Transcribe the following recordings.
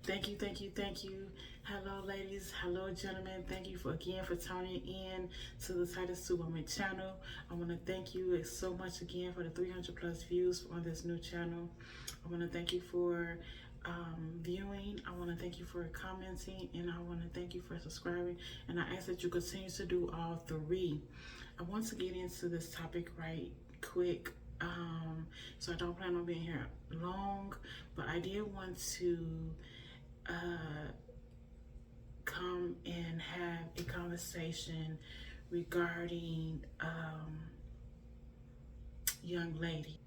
Thank you. Hello, ladies. Hello, gentlemen. Thank you for turning in to the Titus 2 Women channel. I want to thank you so much again for the 300 plus views on this new channel. I want to thank you for viewing. I want to thank you for commenting, and I want to thank you for subscribing. And I ask that you continue to do all three. I want to get into this topic right quick. So I don't plan on being here long, but I did want to come and have a conversation regarding young lady.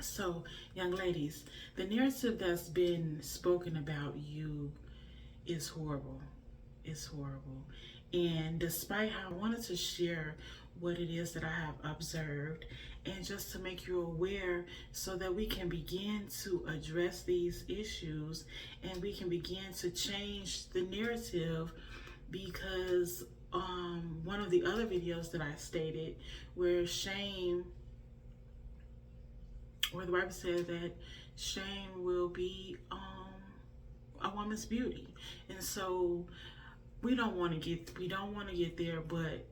So, young ladies, the narrative that's been spoken about you is horrible. It's horrible. And despite how I wanted to share what it is that I have observed, and just to make you aware so that we can begin to address these issues and we can begin to change the narrative, because one of the other videos that I stated where the Bible says that shame will be a woman's beauty. And so we don't want to get there, but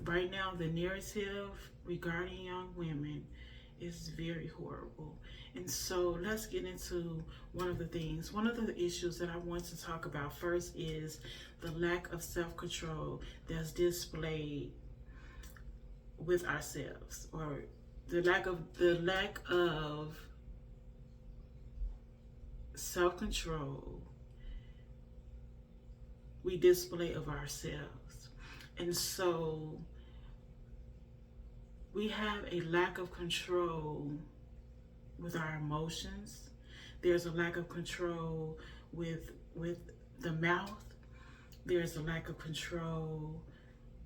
right now the narrative regarding young women is very horrible. And so let's get into one of the things. One of the issues that I want to talk about first is the lack of self-control that's displayed with ourselves, or the lack of self-control we display of ourselves. And so we have a lack of control with our emotions. There's a lack of control with the mouth. There's a lack of control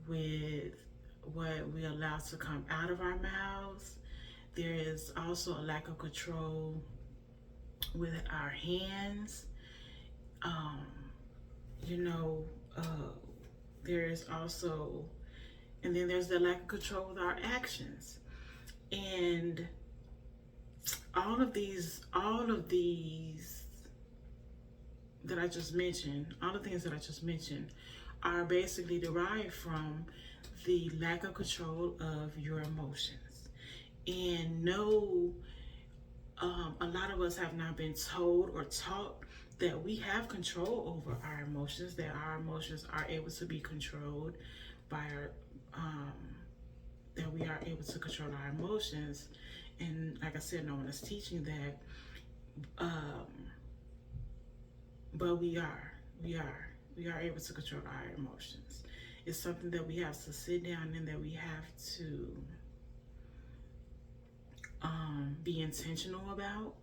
with what we allow to come out of our mouths. There is also a lack of control with our hands. There's also, and then there's the lack of control with our actions. And all of these that I just mentioned, all the things that I just mentioned are basically derived from the lack of control of your emotions. And no, a lot of us have not been told or taught that we have control over our emotions, that our emotions are able to be controlled by that we are able to control our emotions. And like I said, no one is teaching that, but we are able to control our emotions. It's something that we have to sit down and that we have to be intentional about.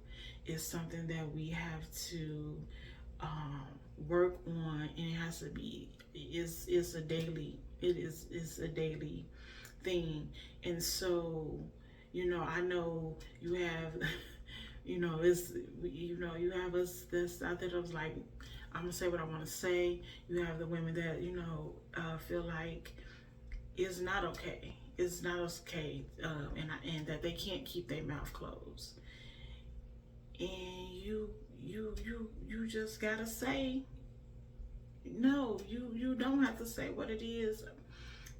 It's something that we have to work on, and it has to be, it's a daily thing. And so, I know you have, you have us that's out there that was like, I'm gonna say what I want to say. You have the women that, feel like it's not okay. It's not okay, and that they can't keep their mouth closed. And you just gotta say no. You don't have to say what it is.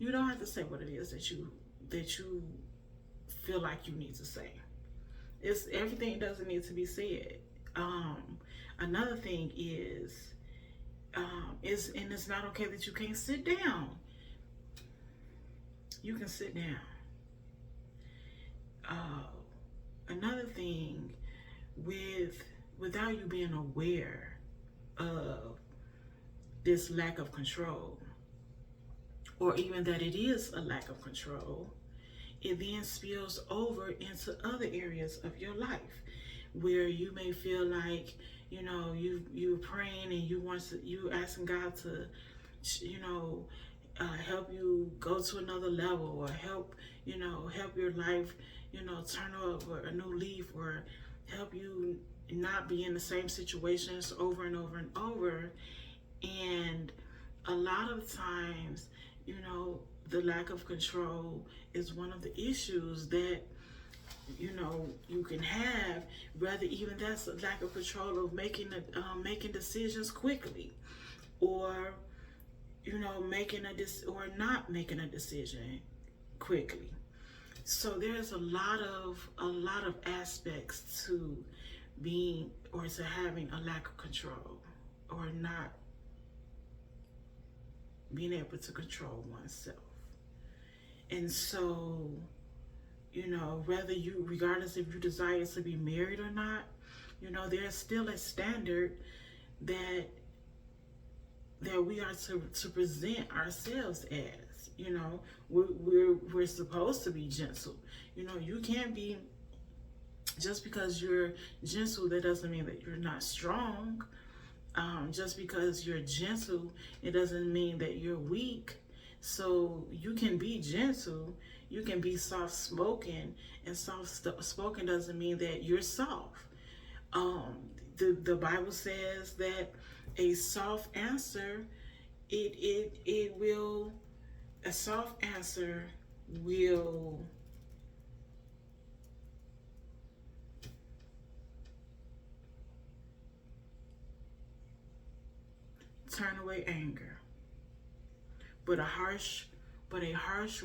You don't have to say what it is that you feel like you need to say. It's everything doesn't need to be said. Another thing is and it's not okay that you can't sit down. You can sit down. Another thing, without you being aware of this lack of control, or even that it is a lack of control, it then spills over into other areas of your life, where you may feel like, you're praying and you asking God to, help you go to another level, or help your life, turn over a new leaf, or help you not be in the same situations over and over and over. And a lot of times, the lack of control is one of the issues that you can have, whether even that's a lack of control of making decisions quickly, or making or not making a decision quickly. So there's a lot of aspects to being, or to having, a lack of control, or not being able to control oneself. And so, regardless if you desire to be married or not, there's still a standard that we are to present ourselves as. We're supposed to be gentle. You can't be, just because you're gentle, that doesn't mean that you're not strong. Just because you're gentle, it doesn't mean that you're weak. So you can be gentle, you can be soft spoken, and soft spoken doesn't mean that you're soft. The Bible says that a soft answer, a soft answer will turn away anger, but a harsh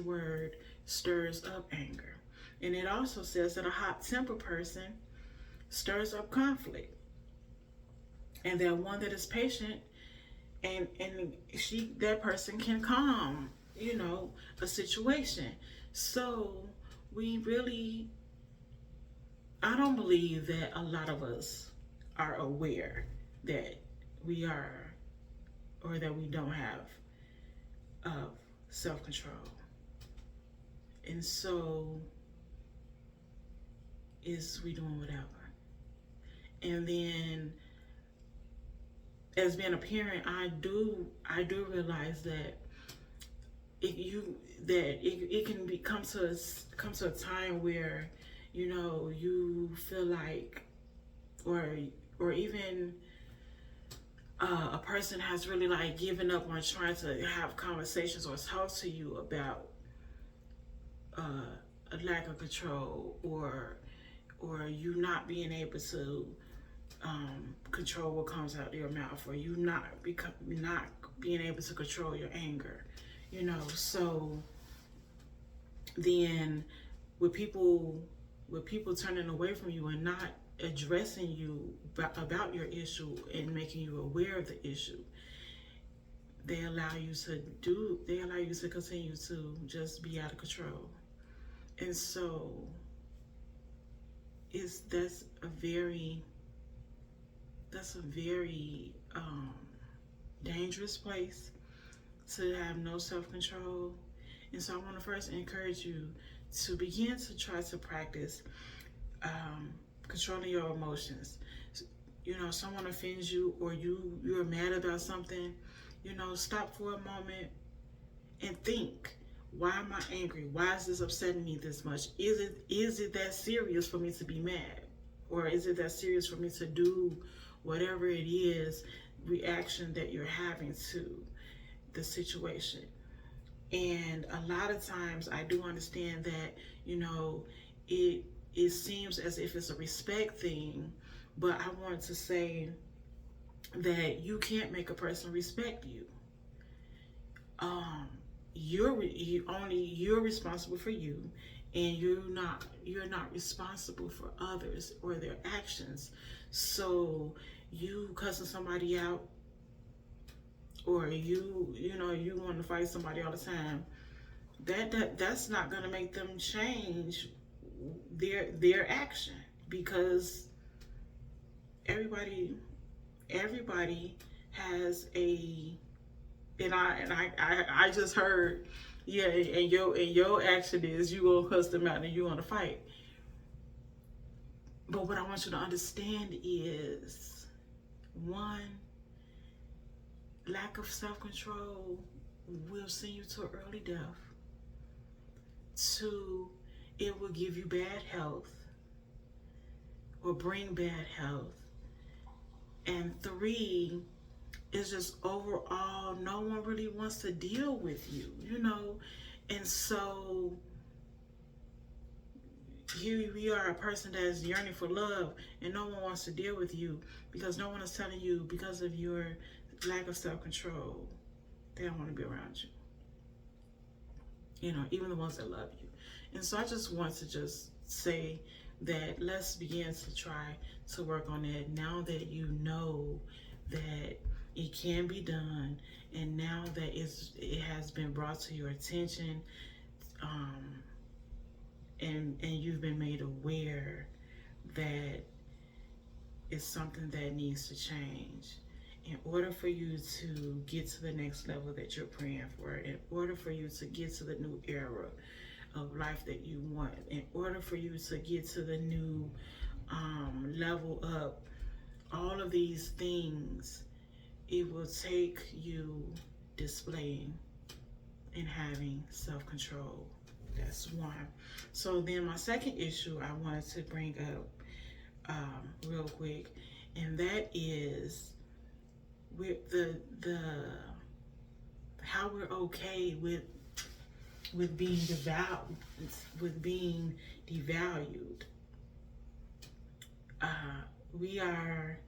word stirs up anger. And it also says that a hot-tempered person stirs up conflict, and that one that is patient, and that person can calm a situation. So I don't believe that a lot of us are aware that we are, or that we don't have self-control. And so is we doing whatever. And then, as being a parent, I do realize that it can come to a time where you feel like, or even a person has really like given up on trying to have conversations or talk to you about a lack of control, or you not being able to control what comes out of your mouth, or you not being able to control your anger. So then with people turning away from you and not addressing you about your issue and making you aware of the issue, they allow you to continue to just be out of control. And so that's a very dangerous place to have no self-control. And so I want to first encourage you to begin to try to practice controlling your emotions. Someone offends you, or you're mad about something, stop for a moment and think, why am I angry? Why is this upsetting me this much? Is it that serious for me to be mad? Or is it that serious for me to do whatever it is, reaction that you're having to the situation? And a lot of times I do understand that, it seems as if it's a respect thing, but I want to say that you can't make a person respect you. You're responsible for you, and you're not responsible for others or their actions. So you cussing somebody out, or you want to fight somebody all the time, that's not going to make them change their action, because everybody has a, and I just heard, yeah, and your action is you gonna cuss them out and you gonna fight. But what I want you to understand is, one, lack of self-control will send you to early death. Two, it will give you bad health, or bring bad health. And three, it's just overall, no one really wants to deal with you, And so Here we are, a person that is yearning for love, and no one wants to deal with you because no one is telling you, because of your lack of self-control, they don't want to be around you. You know, even the ones that love you. And so I just want to just say that let's begin to try to work on that now that you know that it can be done, and now that it has been brought to your attention, um, and you've been made aware that it's something that needs to change. In order for you to get to the next level that you're praying for, in order for you to get to the new era of life that you want, in order for you to get to the new level up, all of these things, it will take you displaying and having self-control. That's one. So then my second issue I wanted to bring up real quick, and that is with the how we're okay with being devalued, we are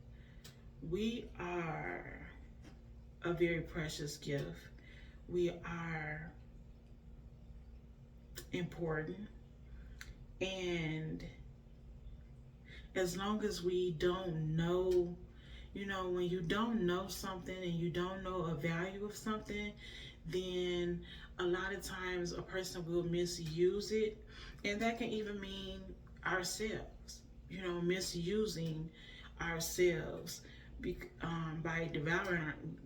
a very precious gift. We are important, and as long as we don't know, you know, when you don't know something and you don't know a value of something, then a lot of times a person will misuse it, and that can even mean ourselves, you know, misusing ourselves by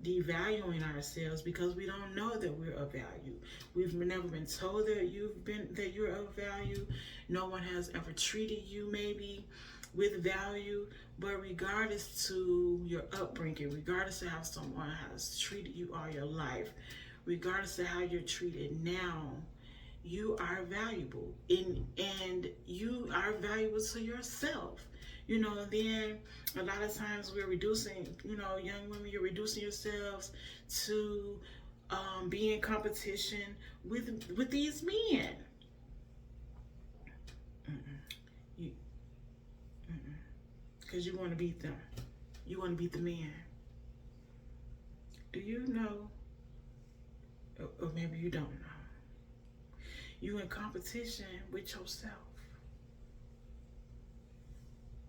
devaluing ourselves because we don't know that we're of value. We've never been told that you're of value. No one has ever treated you maybe with value. But regardless to your upbringing, regardless of how someone has treated you all your life, regardless of how you're treated now, you are valuable, and you are valuable to yourself. You know, and then a lot of times we're reducing, you know, young women, you're reducing yourselves to be in competition with these men. Because you want to beat them. You want to beat the man. Do you know, or maybe you don't know, you in competition with yourself.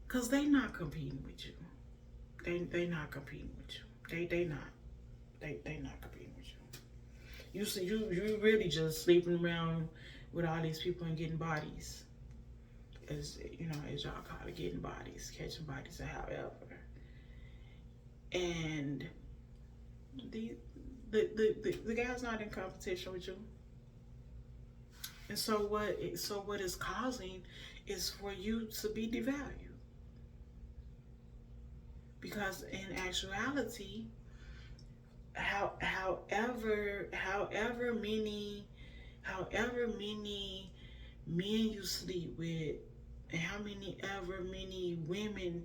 Because they not competing with you. They not competing with you. They not. They not competing with you. You really just sleeping around with all these people and getting bodies. As you know, as y'all call it, getting bodies, catching bodies, or however. And the guy's not in competition with you. And so what is causing is for you to be devalued. Because in actuality, however many men you sleep with, and how many women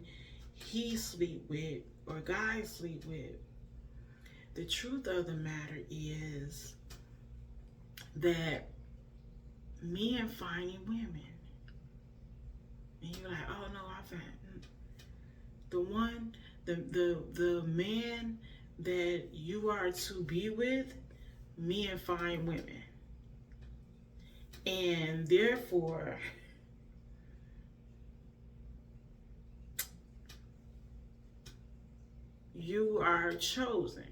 he sleep with or guys sleep with, the truth of the matter is that men finding women, and you're like, oh no, I found the man that you are to be with. Men find women, and therefore you are chosen.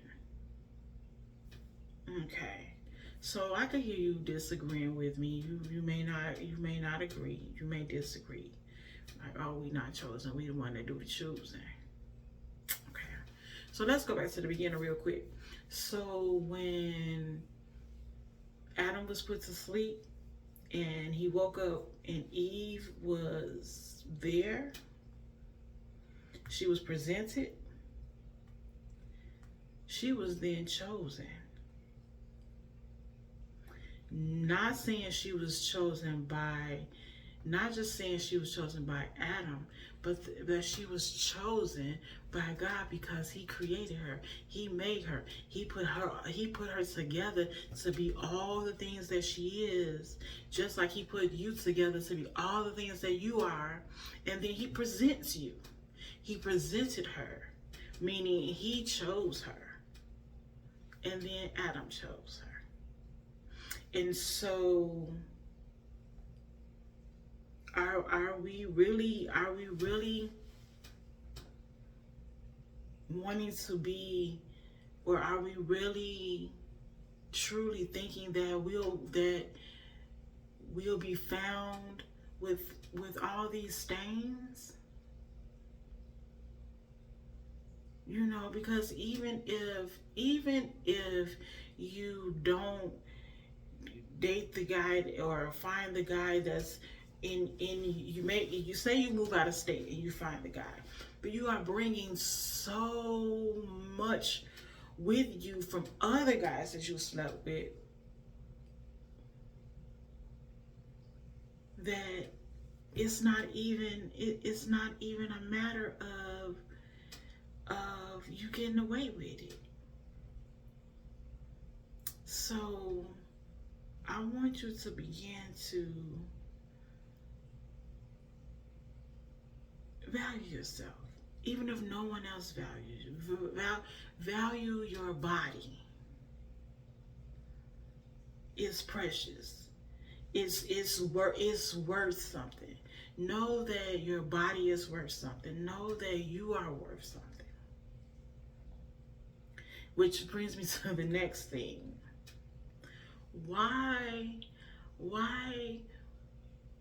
Okay, so I can hear you disagreeing with me. You may not agree. You may disagree. Like, oh, we not chosen. We the one that do the choosing. Okay, so let's go back to the beginning real quick. So when Adam was put to sleep and he woke up and Eve was there, she was presented, she was then chosen. Not saying she was chosen by Not just saying she was chosen by Adam, but that she was chosen by God because he created her. He made her. He put her together to be all the things that she is, just like he put you together to be all the things that you are. And then he presents you. He presented her, meaning he chose her. And then Adam chose her. And so are we really wanting to be, or are we really truly thinking that we'll be found with all these stains? You know, because even if you don't date the guy or find the guy that's you say you move out of state and you find the guy, but you are bringing so much with you from other guys that you slept with that it's not even a matter of you getting away with it. So I want you to begin to value yourself, even if no one else values you. Value your body. It's precious. It's worth something. Know that your body is worth something. Know that you are worth something. Which brings me to the next thing. Why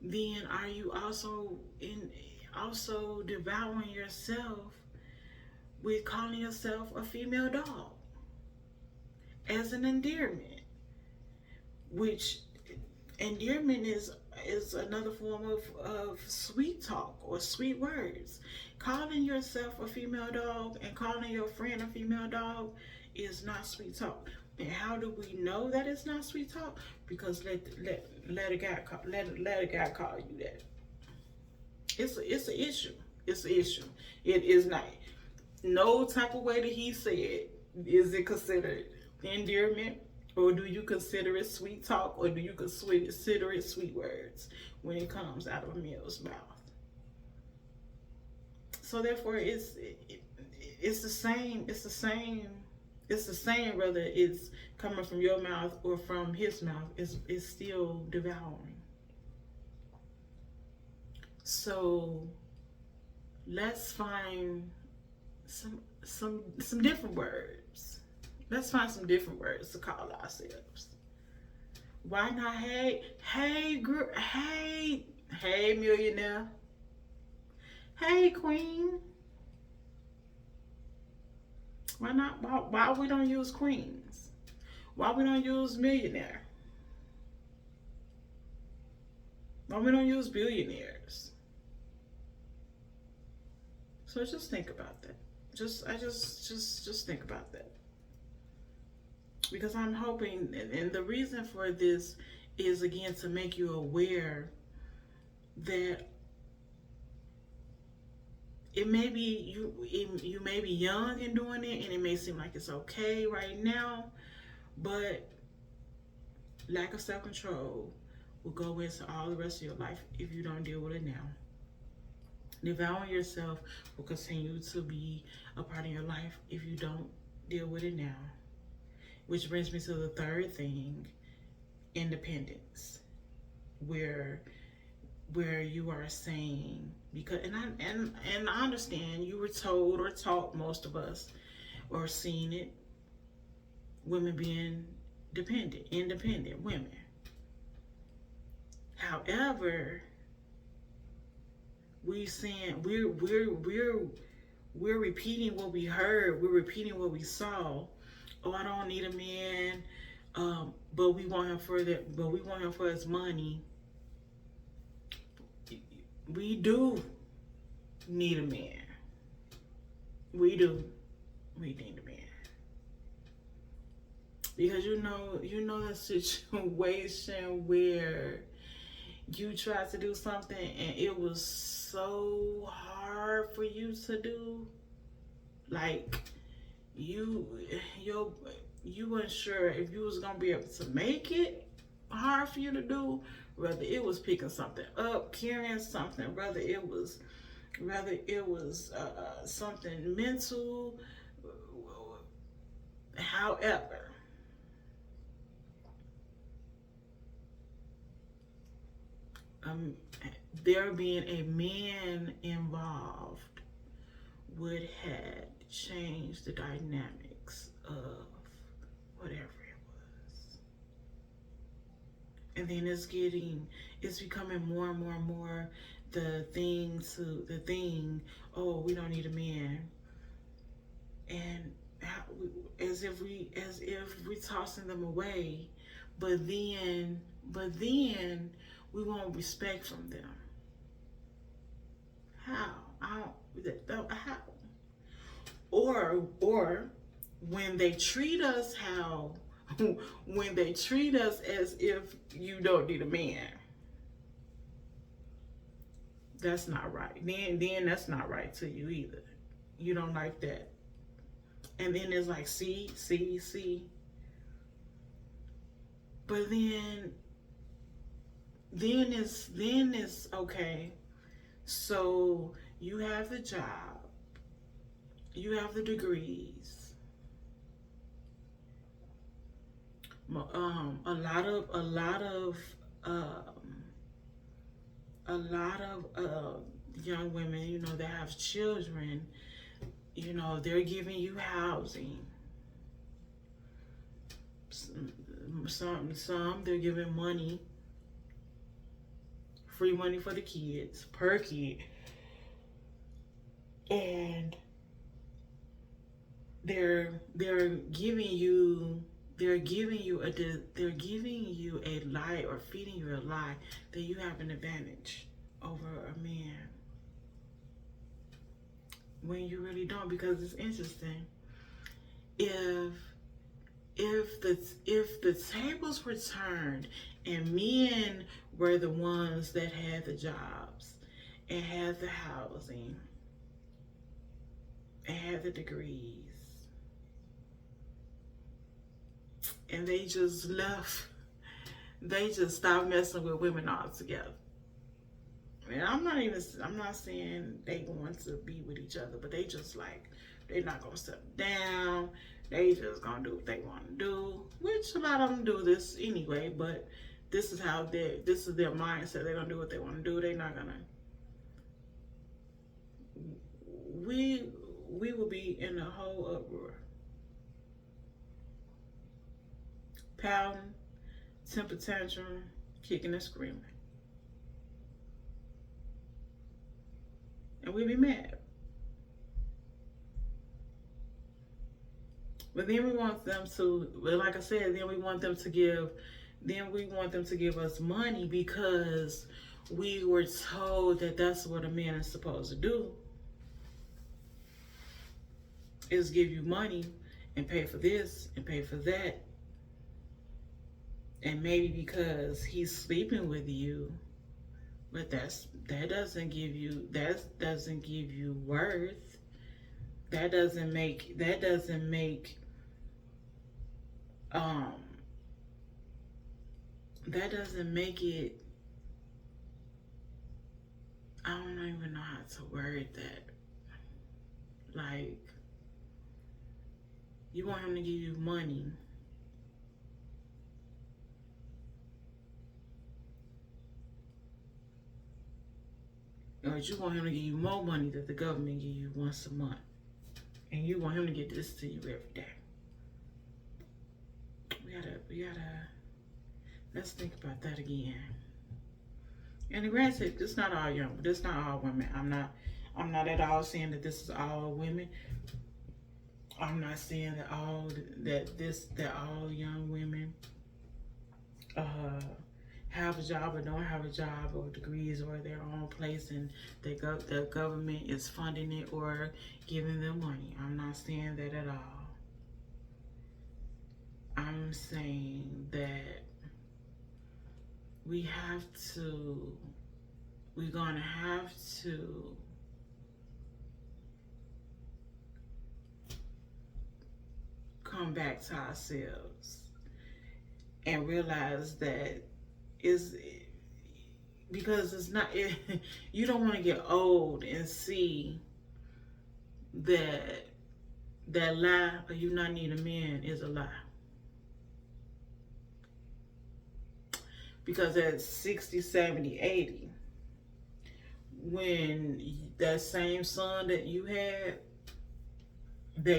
then are you also devouring yourself with calling yourself a female dog as an endearment? Which endearment is another form of sweet talk or sweet words. Calling yourself a female dog and calling your friend a female dog is not sweet talk. And how do we know that it's not sweet talk? Because let a guy call you that. It's an issue. It's an issue. It is not. No type of way that he said is it considered endearment, or do you consider it sweet talk, or do you consider it sweet words when it comes out of a male's mouth? So therefore, it's the same. It's the same whether it's coming from your mouth or from his mouth. It's still devouring. So let's find some different words. Let's find some different words to call ourselves. Why not? Hey, millionaire. Hey, queen. Why not? Why we don't use queens? Why we don't use millionaire? Why we don't use billionaires? So just think about that. Just think about that. Because I'm hoping, and the reason for this is again to make you aware that it may be you may be young in doing it, and it may seem like it's okay right now, but lack of self-control will go into all the rest of your life if you don't deal with it now. Devouring yourself will continue to be a part of your life if you don't deal with it now. Which brings me to the third thing, independence, where you are saying, because and I understand you were told or taught, most of us, or seen it, women being independent women. However, we're repeating what we heard. We're repeating what we saw. Oh, I don't need a man, but we want him for that. But we want him for his money. We do need a man. We do. We need a man. Because you know that situation where you tried to do something and it was so hard for you to do, like you your you weren't sure if you was gonna be able to make it hard for you to do, whether it was picking something up, carrying something, whether it was something mental. However, um, there being a man involved would have changed the dynamics of whatever it was. And then it's becoming more and more and more the thing, oh, we don't need a man. And as if we tossing them away, but then we want respect from them. How? I don't, how? Or when they treat us how when they treat us as if you don't need a man. That's not right. Then that's not right to you either. You don't like that. And then it's like, see. But then it's okay. So you have the job, you have the degrees. A lot of young women, that have children, they're giving you housing. Some they're giving money, free money for the kids per kid, and they're giving you a lie, or feeding you a lie that you have an advantage over a man, when you really don't. Because it's interesting, if the tables were turned and men were the ones that had the jobs and had the housing and had the degrees, and they just stopped messing with women altogether. And I'm not saying they want to be with each other, but they're not gonna settle down. They just gonna do what they want to do, which a lot of them do this anyway. But this is their mindset. They're gonna do what they want to do. They're not gonna. We will be in a whole uproar, pouting, temper tantrum, kicking and screaming, and we be mad. But then we want them to, like I said, then we want them to give us money, because we were told that that's what a man is supposed to do, is give you money and pay for this and pay for that. And maybe because he's sleeping with you, but that doesn't give you worth. That doesn't make it. I don't even know how to word that. Like, you want him to give you money, or you want him to give you more money that the government give you once a month, and you want him to get this to you every day. We gotta let's think about that again. And granted, it's not all women. I'm not at all saying that this is all women. I'm not saying that all young women have a job or don't have a job, or degrees, or their own place, and the government is funding it or giving them money. I'm not saying that at all. I'm saying that we have to, we're gonna have to come back to ourselves and realize that is because it's not you don't want to get old and see that lie of you not need a man is a lie. Because at 60, 70, 80, when that same son that you had, that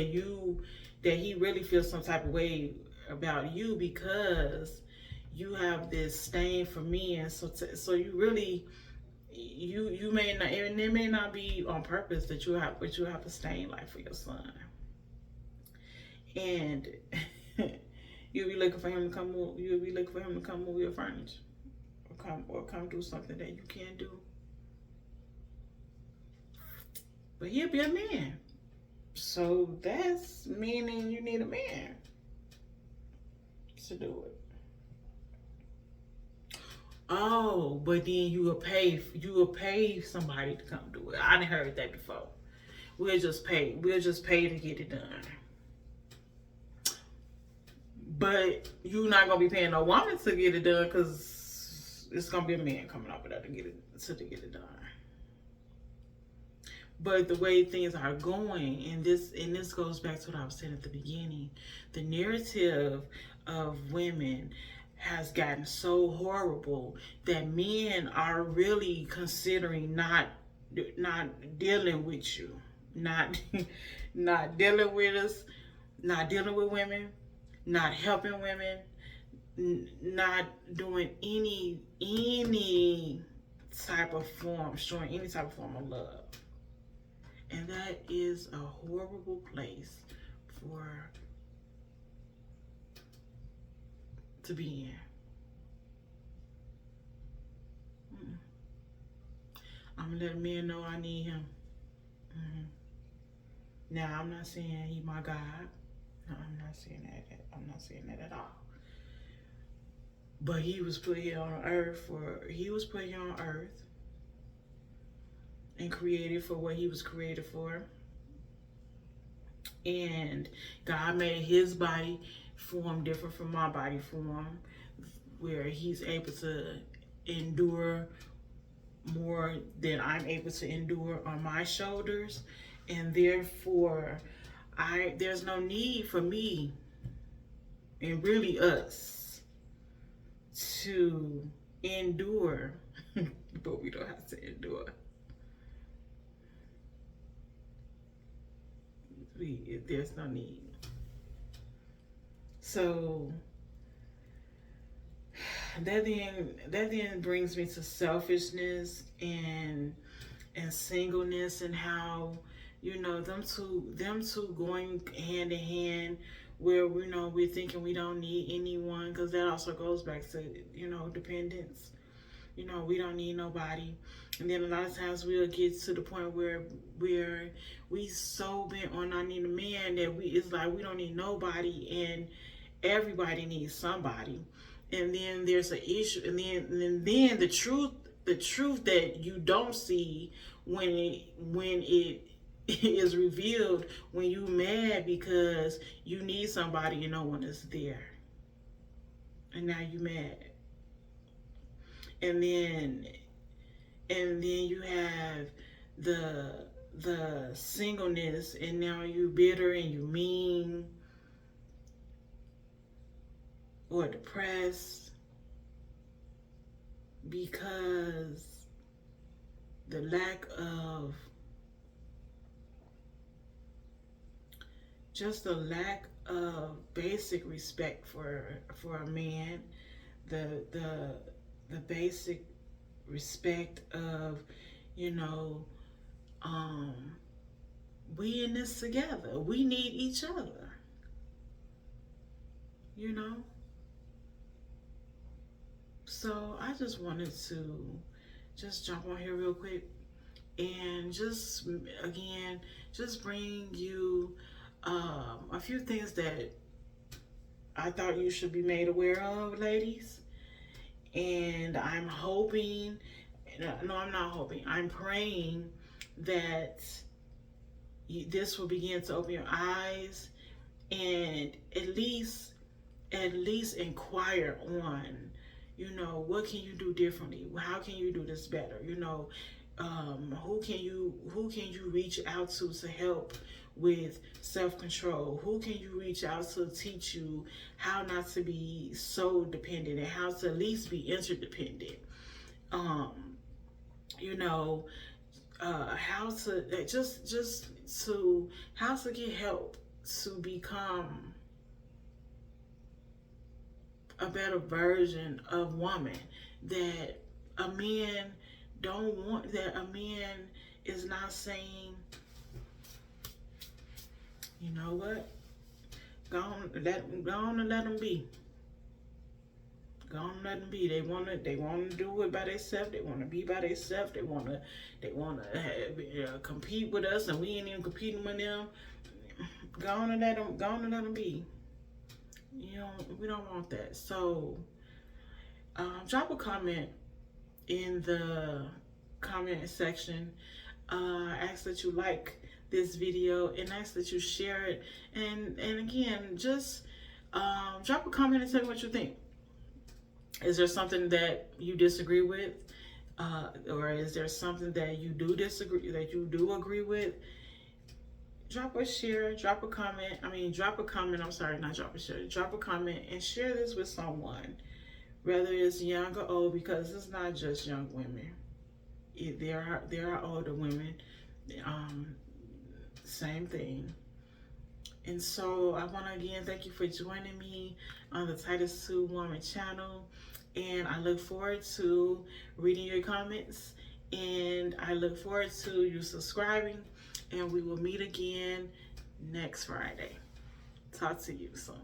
he really feels some type of way about you because you have this stain for men. So you really, you may not, and it may not be on purpose that you have, but you have a stain like for your son. And you'll be looking for him to come move. You'll be looking for him to come move your furniture, or come do something that you can't do. But he'll be a man. So that's meaning you need a man to do it. Oh, but then you will pay somebody to come do it. I done heard that before. We'll just pay to get it done. But you're not gonna be paying a woman to get it done because it's gonna be a man coming over there to get it done. But the way things are going, and this goes back to what I was saying at the beginning, the narrative of women has gotten so horrible that men are really considering not dealing with you, not dealing with us, not dealing with women, not helping women, not doing any type of form, showing any type of form of love. And that is a horrible place to be in. I'm gonna let men know I need him. Now, I'm not saying he my God. No, I'm not saying that. I'm not saying that at all. But he was put here on earth and created for what he was created for. And God made his body form different from my body form, where he's able to endure more than I'm able to endure on my shoulders. And therefore, there's no need for me, and really us, to endure, but we don't have to endure. There's no need. So that then brings me to selfishness and singleness, and how, them two going hand in hand, where we're thinking we don't need anyone, because that also goes back to dependence. We don't need nobody. And then a lot of times we'll get to the point where we so bent on not needing a man that it's like we don't need nobody, and everybody needs somebody. And then there's an issue, and then the truth that you don't see when it is revealed, when you mad because you need somebody and no one is there, and now you mad. And then you have the singleness, and now you bitter and you mean or depressed because the lack of basic respect for a man, the basic respect of, we in this together. We need each other. So I just wanted to just jump on here real quick and just bring you a few things that I thought you should be made aware of, ladies. And I'm hoping, no, I'm not hoping, I'm praying that this will begin to open your eyes, and at least inquire on, what can you do differently? How can you do this better? Who can you reach out to help with self-control? Who can you reach out to teach you how not to be so dependent and how to at least be interdependent? You know, how to just to how to get help to become a better version of woman, that a man don't want, that a man is not saying, you know what, go on and let them be. Go on and let them be. They wanna do it by themselves. They wanna be by themselves. They wanna compete with us, and we ain't even competing with them. Go on and let them be. We don't want that. So drop a comment in the comment section. Ask that you like this video and ask that you share it. And again, just drop a comment and tell me what you think. Is there something that you disagree with? Or is there something that you do disagree, that you do agree with? Drop a share, drop a comment. Drop a comment. I'm sorry, not drop a share. Drop a comment and share this with someone, whether it's young or old, because it's not just young women. There are older women. Same thing. And so I want to again thank you for joining me on the Titus 2 Woman channel. And I look forward to reading your comments. And I look forward to you subscribing. And we will meet again next Friday. Talk to you soon.